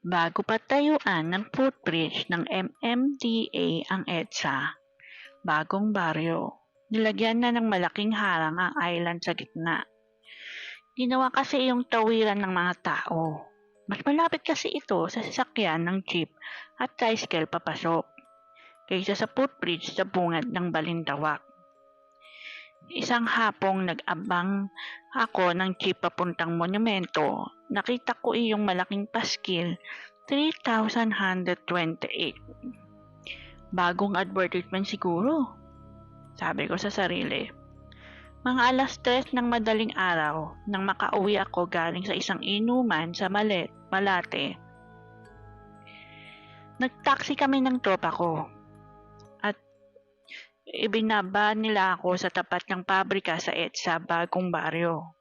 Bago patayuan ng footbridge ng MMDA ang EDSA, bagong baryo, nilagyan na ng malaking harang ang island sa gitna. Ginawa kasi yung tawiran ng mga tao. Mas malapit kasi ito sa sasakyan ng jeep at tricycle papasok kaysa sa footbridge sa bungad ng Balintawak. Isang hapong nag-abang ako ng jeep papuntang monumento, nakita ko iyong malaking paskil, 3,128. Bagong advertisement siguro, sabi ko sa sarili. Mga alas 3 ng madaling araw nang makauwi ako galing sa isang inuman sa Malate. Nag-taxi kami ng tropa ko at ibinaba nila ako sa tapat ng pabrika sa EDSA Bagong Baryo.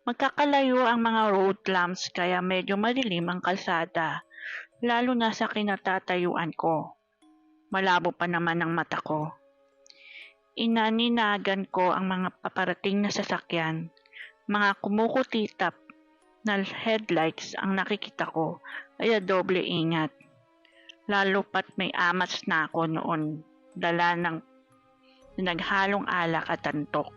Magkakalayo ang mga road lamps kaya medyo madilim ang kalsada, lalo na sa kinatatayuan ko. Malabo pa naman ang mata ko. Inaninagan ko ang mga paparating na sasakyan. Mga kumukutitap na headlights ang nakikita ko, kaya doble ingat. Lalo pat may amats na ako noon, dala ng naghalong alak at antok.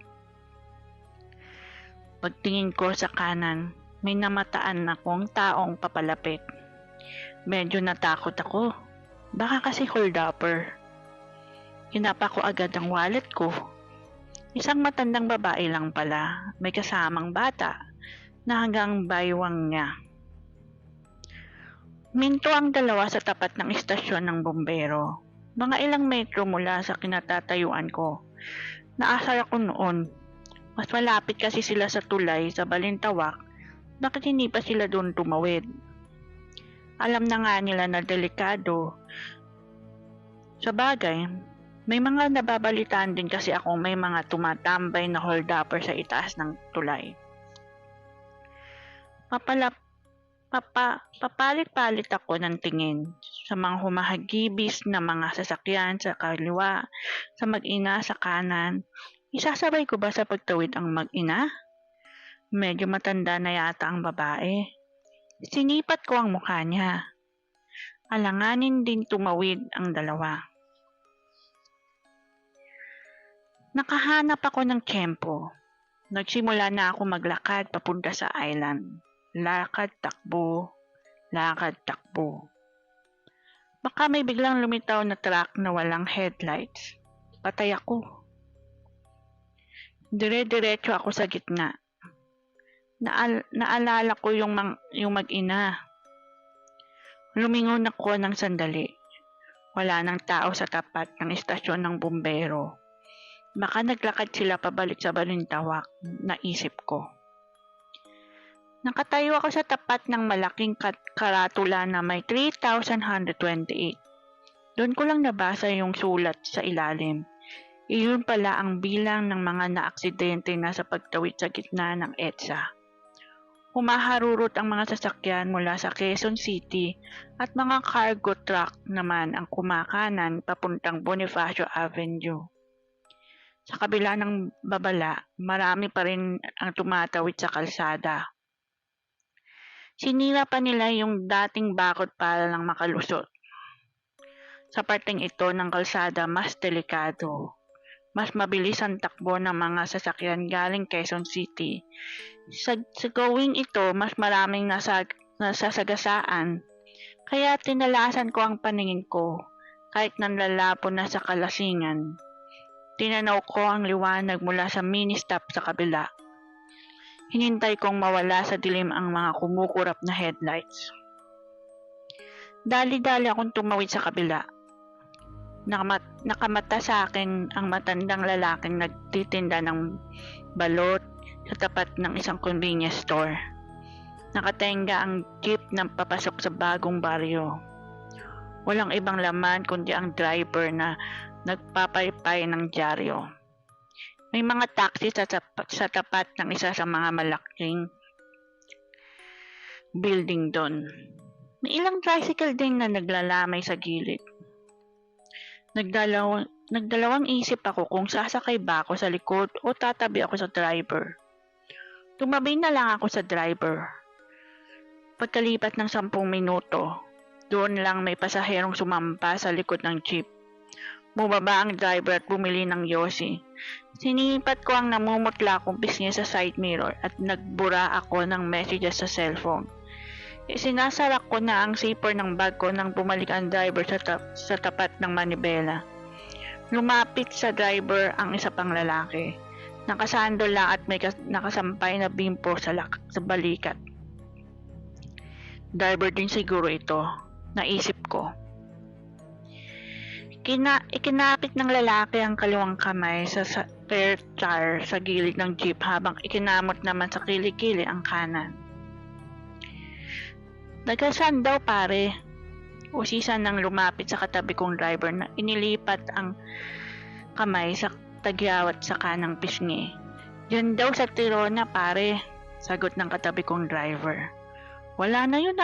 Pagtingin ko sa kanan, may namataan akong taong papalapit. Medyo natakot ako. Baka kasi hold-upper. Hinapa ko agad ang wallet ko. Isang matandang babae lang pala, may kasamang bata na hanggang baywang niya. Minto ang dalawa sa tapat ng istasyon ng bumbero. Mga ilang metro mula sa kinatatayuan ko. Naasar ako noon. Mas malapit kasi sila sa tulay sa Balintawak, bakit hindi pa sila doon tumawid? Alam na nga nila na delikado. Sa bagay, may mga nababalitaan din kasi akong may mga tumatambay na hold-upper sa itaas ng tulay. Papalit-palit ako ng tingin sa mga humahagibis na mga sasakyan sa kaliwa, sa mag-ina sa kanan. Isasabay ko ba sa pagtawid ang mag-ina? Medyo matanda na yata ang babae. Sinipat ko ang mukha niya. Alanganin din tumawid ang dalawa. Nakahanap ako ng tiyempo. Nagsimula na ako maglakad papunta sa island. Lakad, takbo. Baka may biglang lumitaw na truck na walang headlights. Patay ako. Dire-diretso ako sa gitna. Naalala ko yung mag-ina. Lumingon ako ng sandali. Wala nang tao sa tapat ng istasyon ng bumbero. Baka naglakad sila pabalik sa Balintawak, naisip ko. Nakatayo ako sa tapat ng malaking karatula na may 3,128. Doon ko lang nabasa yung sulat sa ilalim. Iyon pala ang bilang ng mga naaksidente na sa pagtawid sa gitna ng EDSA. Humaharurot ang mga sasakyan mula sa Quezon City at mga cargo truck naman ang kumakanan papuntang Bonifacio Avenue. Sa kabila ng babala, marami pa rin ang tumatawid sa kalsada. Sinira pa nila yung dating bakod para lang makalusot. Sa parteng ito ng kalsada, mas delikado. Mas mabilis ang takbo ng mga sasakyan galing Quezon City. Sa gawing ito, mas maraming nasasagasaan. Kaya tinalasan ko ang paningin ko, kahit nanlalapo na sa kalasingan. Tinanaw ko ang liwanag mula sa mini-stop sa kabila. Hinintay kong mawala sa dilim ang mga kumukurap na headlights. Dali-dali akong tumawid sa kabila. Nakamata sa akin ang matandang lalaking nagtitinda ng balot sa tapat ng isang convenience store. Nakatenga ang jeep na papasok sa Bagong Baryo. Walang ibang laman kundi ang driver na nagpapaypay ng dyaryo. May mga taxi sa tapat ng isa sa mga malaking building doon. May ilang tricycle din na naglalamay sa gilid. Nagdalawang isip ako kung sasakay ba ako sa likod o tatabi ako sa driver. Tumabi na lang ako sa driver. Pagkalipat ng 10 minuto, doon lang may pasaherong sumampa sa likod ng jeep. Bumaba ang driver at bumili ng yosi. Sinipat ko ang namumutla kong pisngi sa side mirror at nagbura ako ng messages sa cellphone. Isinasarak ko na ang zipper ng bag ko nang bumalik ang driver sa tapat ng manibela. Lumapit sa driver ang isa pang lalaki. Nakasandol lang at may nakasampay na bimpo sa balikat. Driver din siguro ito, naisip ko. Ikinapit ng lalaki ang kaliwang kamay sa spare tire sa gilid ng jeep habang ikinamot naman sa kilikili ang kanan. Nagasan daw pare, usisan nang lumapit sa katabi kong driver na inilipat ang kamay sa tagyawat sa kanang pisngi. Diyan daw sa Tirona pare, sagot ng katabi kong driver. Wala na yun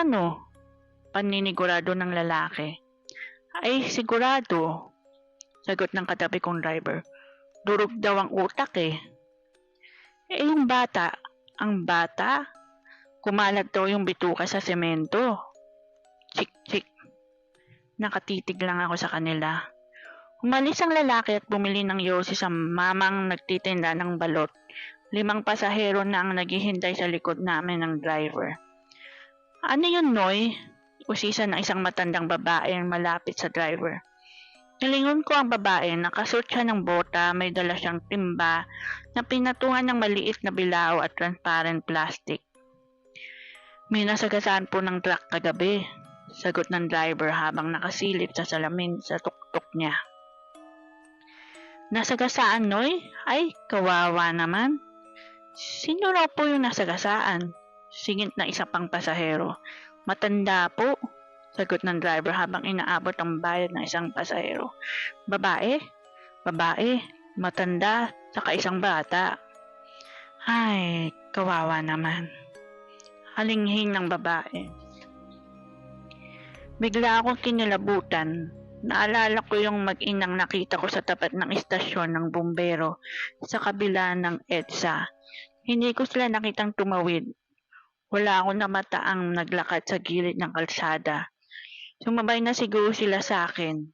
paninigurado ng lalaki. Ay sigurado, sagot ng katabi kong driver. Durog daw ang utak yung bata, kumalat daw yung bituka sa semento. Chik. Nakatitig lang ako sa kanila. Umalis ang lalaki at bumili ng yosi sa mamang nagtitinda ng balot. 5 pasahero na ang naghihintay sa likod namin ng driver. Ano yun, Noy? Usisan ng isang matandang babae ang malapit sa driver. Nilingon ko ang babae, nakasuot siya ng bota, may dala siyang timba na pinatungan ng maliit na bilao at transparent plastic. May nasagasaan po ng truck kagabi, sagot ng driver habang nakasilip sa salamin sa tuktok niya. Nasagasaan, Noy? Ay, kawawa naman. Sino raw po yung nasagasaan? Singit na isa pang pasahero. Matanda po, sagot ng driver habang inaabot ang bayad ng isang pasahero. Babae, matanda, saka isang bata. Ay, kawawa naman. Halinghing ng babae. Bigla akong kinilabutan. Naalala ko yung mag-inang nakita ko sa tapat ng istasyon ng bumbero sa kabila ng EDSA. Hindi ko sila nakitang tumawid. Wala akong namataang naglakad sa gilid ng kalsada. Sumabay na siguro sila sa akin.